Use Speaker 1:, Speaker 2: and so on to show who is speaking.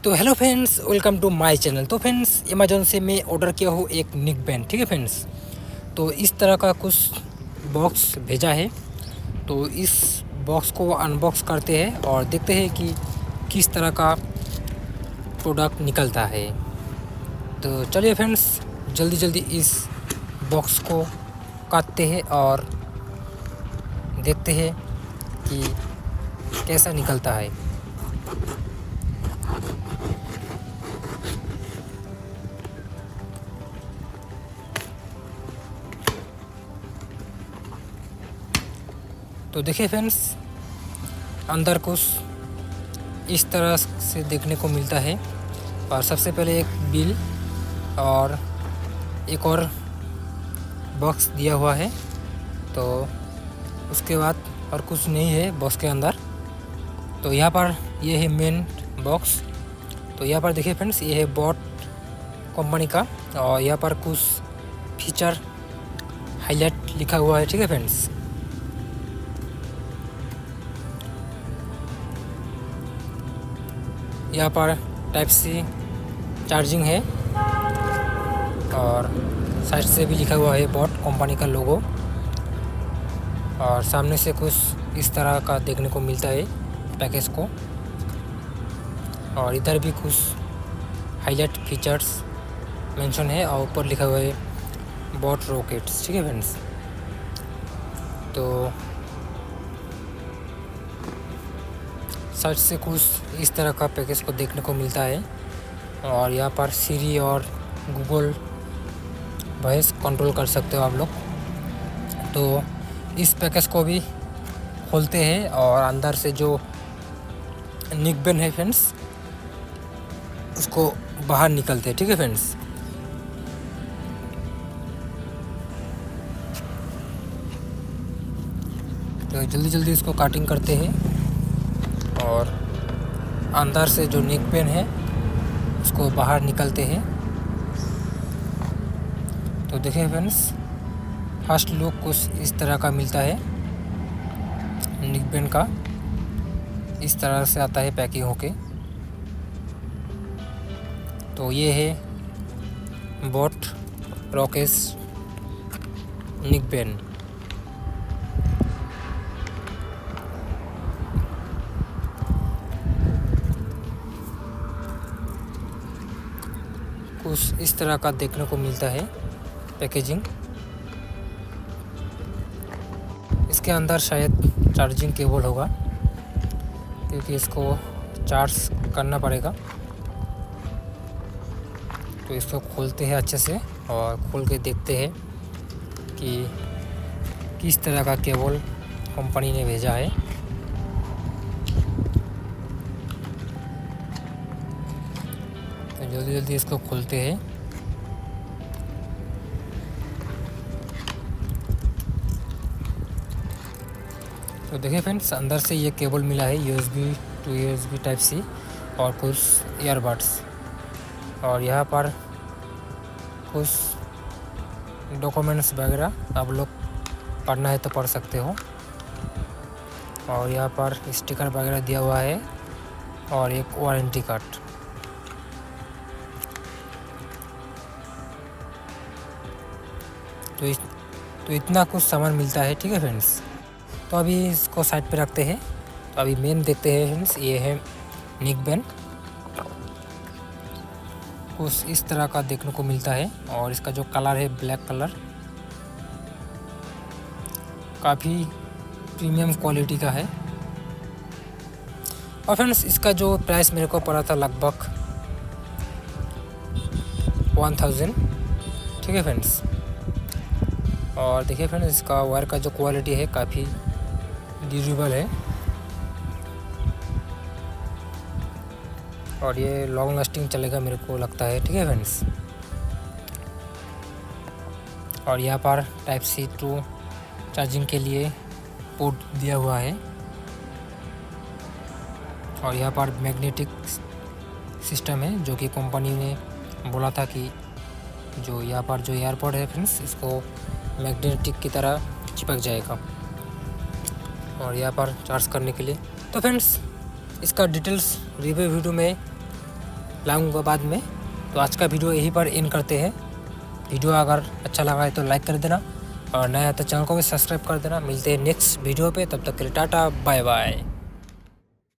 Speaker 1: तो hello friends, welcome to my channel. तो friends, Amazon से मैं ऑर्डर किया हूँ एक निक बैंड। ठीक है फ्रेंड्स, तो इस तरह का कुछ बॉक्स भेजा है। तो इस बॉक्स को अनबॉक्स करते हैं और देखते हैं कि किस तरह का प्रोडक्ट निकलता है। तो चलिए फ्रेंड्स, जल्दी जल्दी इस बॉक्स को काटते हैं और देखते हैं कि कैसा निकलता है। तो देखिए फ्रेंड्स, अंदर कुछ इस तरह से देखने को मिलता है। और सबसे पहले एक बिल और एक और बॉक्स दिया हुआ है। तो उसके बाद और कुछ नहीं है बॉक्स के अंदर। तो यहाँ पर ये है मेन बॉक्स। तो यहाँ पर देखिए फ्रेंड्स, ये है बोट कंपनी का और यहाँ पर कुछ फीचर हाईलाइट लिखा हुआ है। ठीक है फ्रेंड्स, यहाँ पर टाइप सी चार्जिंग है और साइड से भी लिखा हुआ है बोट कंपनी का लोगो। और सामने से कुछ इस तरह का देखने को मिलता है पैकेज को। और इधर भी कुछ हाईलाइट फीचर्स मेंशन है और ऊपर लिखा हुआ है बोट रॉकेट्स। ठीक है फ्रेंड्स, तो साइड से कुछ इस तरह का पैकेज को देखने को मिलता है। और यहाँ पर सीरी और गूगल वॉइस कंट्रोल कर सकते हो आप लोग। तो इस पैकेज को भी खोलते हैं और अंदर से जो निक बैंड है फ्रेंड्स, उसको बाहर निकलते हैं। ठीक है फ्रेंड्स, तो जल्दी जल्दी इसको कटिंग करते हैं और अंदर से जो निक बैंड है उसको बाहर निकलते हैं। तो देखिए फ्रेंड्स, फर्स्ट लुक कुछ इस तरह का मिलता है। निक बैंड का इस तरह से आता है पैकिंग होके। तो ये है बोट रॉकेट्स निक बैंड। कुछ इस तरह का देखने को मिलता है पैकेजिंग। इसके अंदर शायद चार्जिंग केबल होगा, क्योंकि इसको चार्ज करना पड़ेगा। तो इसको खोलते हैं अच्छे से और खोल के देखते हैं कि किस तरह का केबल कंपनी ने भेजा है। तो जल्दी जल्दी इसको खोलते हैं। तो देखिए फ्रेंड्स, अंदर से ये केबल मिला है USB to USB type C और कुछ ईयरबड्स। और यहाँ पर कुछ डॉक्यूमेंट्स वगैरह आप लोग पढ़ना है तो पढ़ सकते हो। और यहाँ पर स्टिकर वगैरह दिया हुआ है और एक वारंटी कार्ड। तो इतना कुछ सामान मिलता है। ठीक है फ्रेंड्स, तो अभी इसको साइड पे रखते हैं। तो अभी मेन देखते हैं फ्रेंड्स, ये है निक बैंड। कुछ इस तरह का देखने को मिलता है और इसका जो कलर है ब्लैक कलर, काफ़ी प्रीमियम क्वालिटी का है। और फ्रेंड्स, इसका जो प्राइस मेरे को पड़ा था लगभग 1000। ठीक है फ्रेंड्स, और देखिए फ्रेंड्स, इसका वायर का जो क्वालिटी है काफ़ी ड्यूरेबल है और ये लॉन्ग लास्टिंग चलेगा मेरे को लगता है। ठीक है फ्रेंड्स, और यहाँ पर टाइप C टू चार्जिंग के लिए पोर्ट दिया हुआ है। और यहाँ पर मैग्नेटिक सिस्टम है, जो कि कंपनी ने बोला था कि जो यहाँ पर जो एयरपोर्ट है फ्रेंड्स, इसको मैग्नेटिक की तरह चिपक जाएगा। और यहाँ पर चार्ज करने के लिए। तो फ्रेंड्स, इसका डिटेल्स रिव्यू वीडियो में लाऊंगा बाद में। तो आज का वीडियो यहीं पर एंड करते हैं। वीडियो अगर अच्छा लगा है तो लाइक कर देना और नया है तो चैनल को भी सब्सक्राइब कर देना। मिलते हैं नेक्स्ट वीडियो पे, तब तक के लिए टाटा बाय बाय।